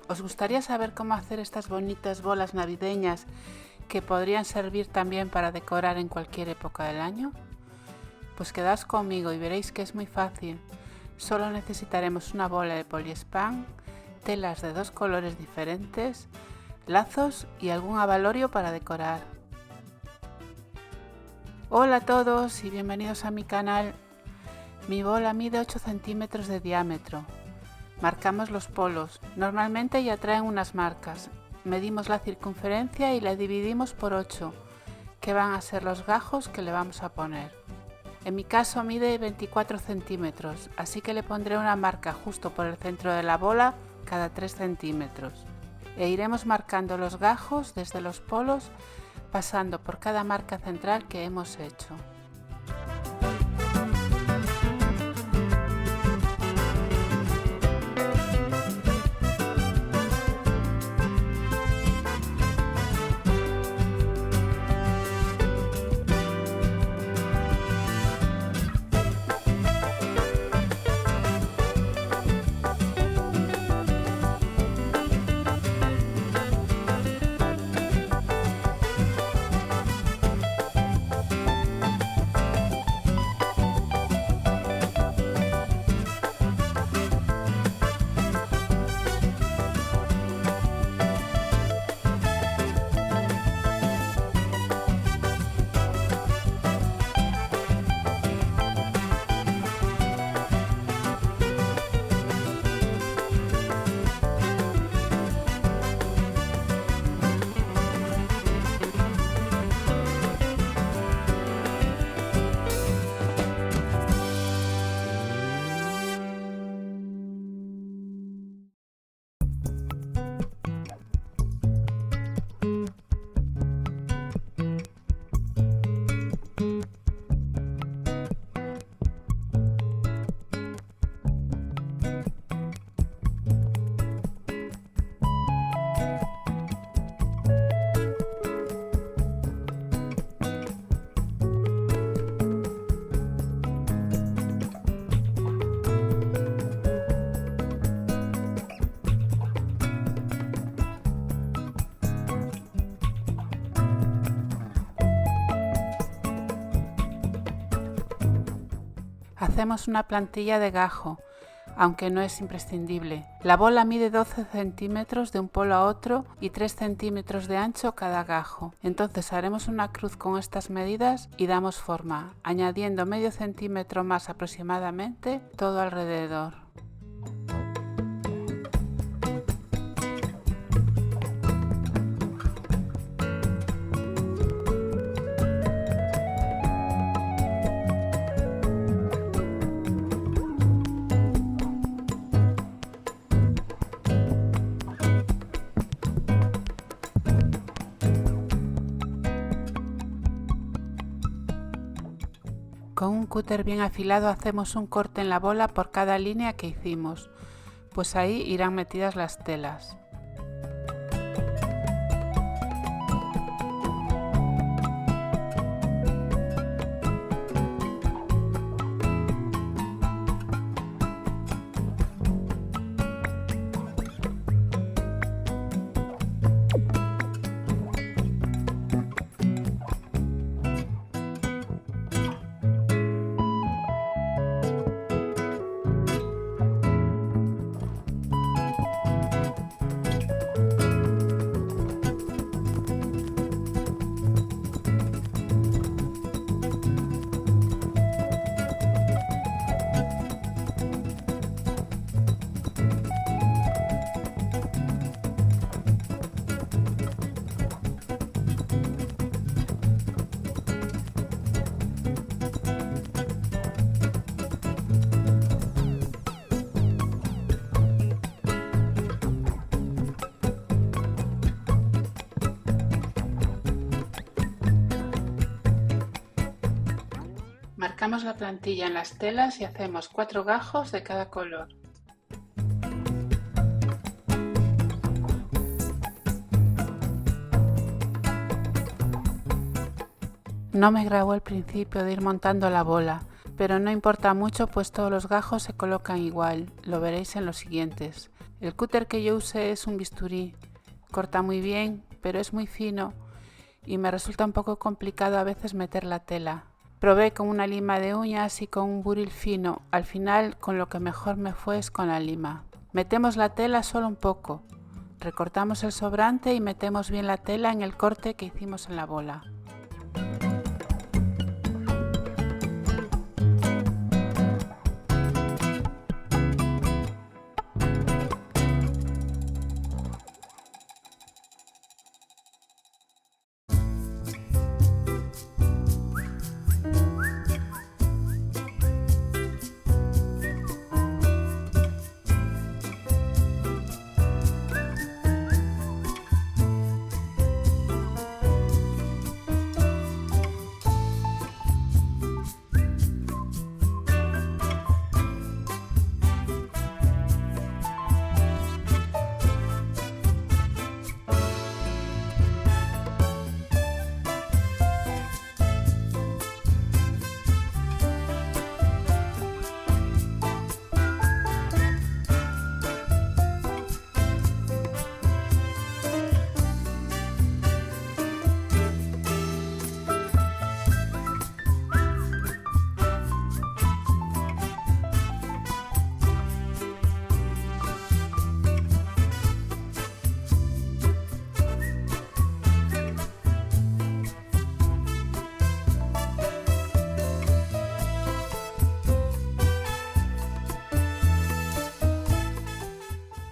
¿Os gustaría saber cómo hacer estas bonitas bolas navideñas que podrían servir también para decorar en cualquier época del año? Pues quedaos conmigo y veréis que es muy fácil. Solo necesitaremos una bola de poliespan, telas de 2 colores diferentes, lazos y algún abalorio para decorar. Hola a todos y bienvenidos a mi canal. Mi bola mide 8 centímetros de diámetro. Marcamos los polos, normalmente ya traen unas marcas. Medimos la circunferencia y la dividimos por 8, que van a ser los gajos que le vamos a poner. En mi caso mide 24 centímetros, así que le pondré una marca justo por el centro de la bola cada 3 centímetros. E iremos marcando los gajos desde los polos, pasando por cada marca central que hemos hecho. Hacemos una plantilla de gajo, aunque no es imprescindible. La bola mide 12 centímetros de un polo a otro y 3 centímetros de ancho cada gajo. Entonces haremos una cruz con estas medidas y damos forma, añadiendo medio centímetro más aproximadamente todo alrededor. Con un cúter bien afilado hacemos un corte en la bola por cada línea que hicimos, pues ahí irán metidas las telas. Marcamos la plantilla en las telas y hacemos 4 gajos de cada color. No me grabó el principio de ir montando la bola, pero no importa mucho pues todos los gajos se colocan igual, lo veréis en los siguientes. El cúter que yo usé es un bisturí, corta muy bien, pero es muy fino y me resulta un poco complicado a veces meter la tela. Probé con una lima de uñas y con un buril fino, al final con lo que mejor me fue es con la lima. Metemos la tela solo un poco, recortamos el sobrante y metemos bien la tela en el corte que hicimos en la bola.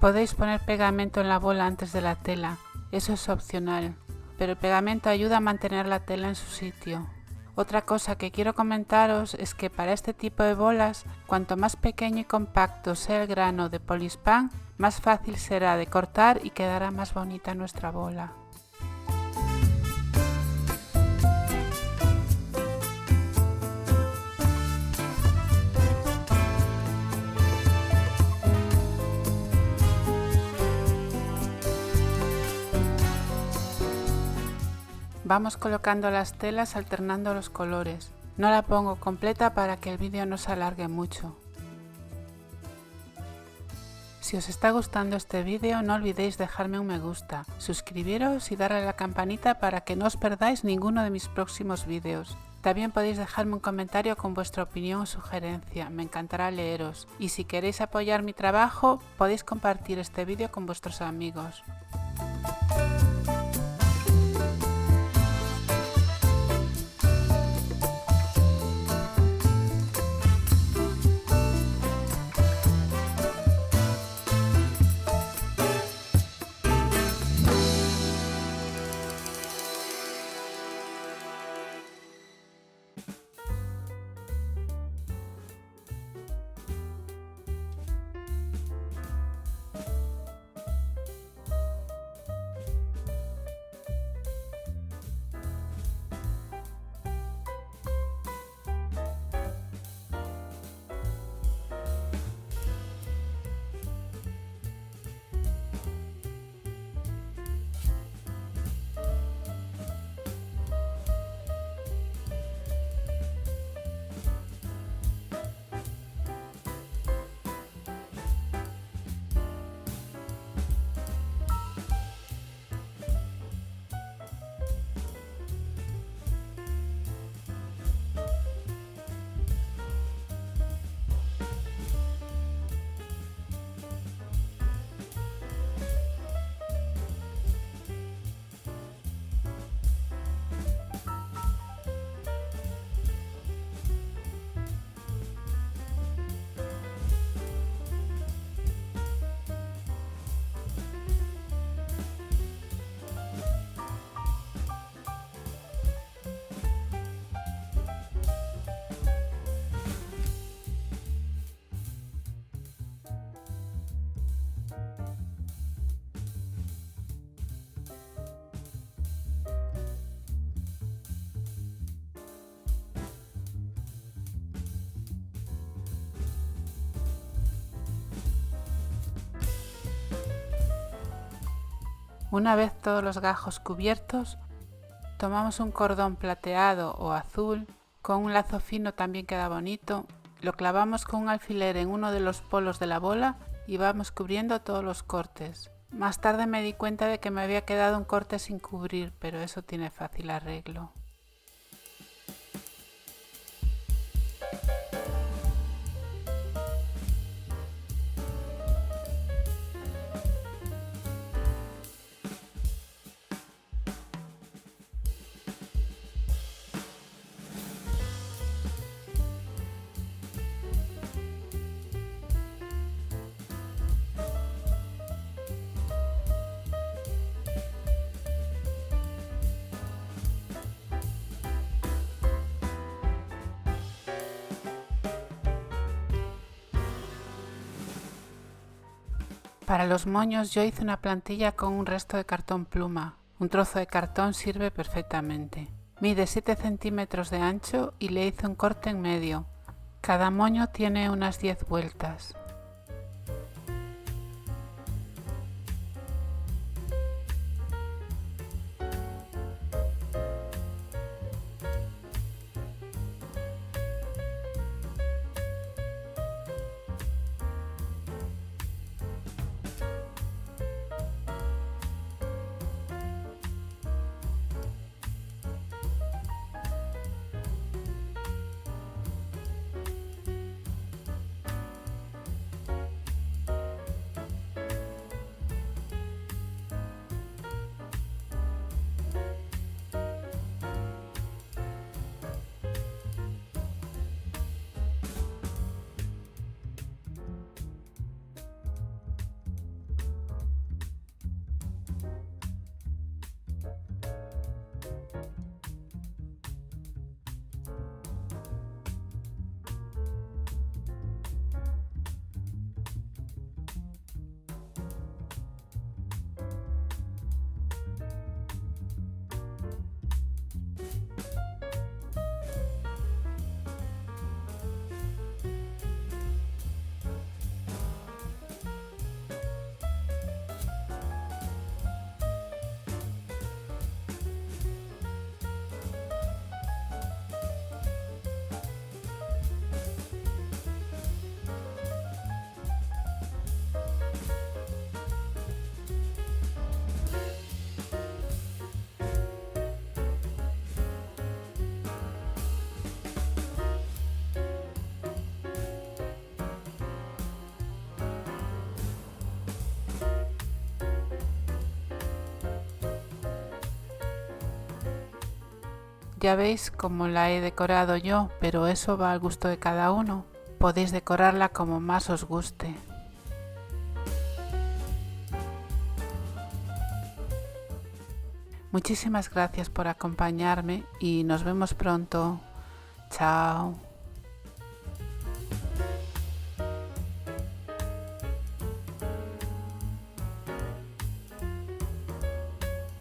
Podéis poner pegamento en la bola antes de la tela, eso es opcional, pero el pegamento ayuda a mantener la tela en su sitio. Otra cosa que quiero comentaros es que para este tipo de bolas, cuanto más pequeño y compacto sea el grano de Polispan, más fácil será de cortar y quedará más bonita nuestra bola. Vamos colocando las telas alternando los colores. No la pongo completa para que el vídeo no se alargue mucho. Si os está gustando este vídeo, no olvidéis dejarme un me gusta, suscribiros y darle a la campanita para que no os perdáis ninguno de mis próximos vídeos. También podéis dejarme un comentario con vuestra opinión o sugerencia, me encantará leeros. Y si queréis apoyar mi trabajo, podéis compartir este vídeo con vuestros amigos. Una vez todos los gajos cubiertos, tomamos un cordón plateado o azul, con un lazo fino también queda bonito, lo clavamos con un alfiler en uno de los polos de la bola y vamos cubriendo todos los cortes. Más tarde me di cuenta de que me había quedado un corte sin cubrir, pero eso tiene fácil arreglo. Para los moños yo hice una plantilla con un resto de cartón pluma. Un trozo de cartón sirve perfectamente. Mide 7 centímetros de ancho y le hice un corte en medio. Cada moño tiene unas 10 vueltas. Ya veis cómo la he decorado yo, pero eso va al gusto de cada uno. Podéis decorarla como más os guste. Muchísimas gracias por acompañarme y nos vemos pronto. Chao.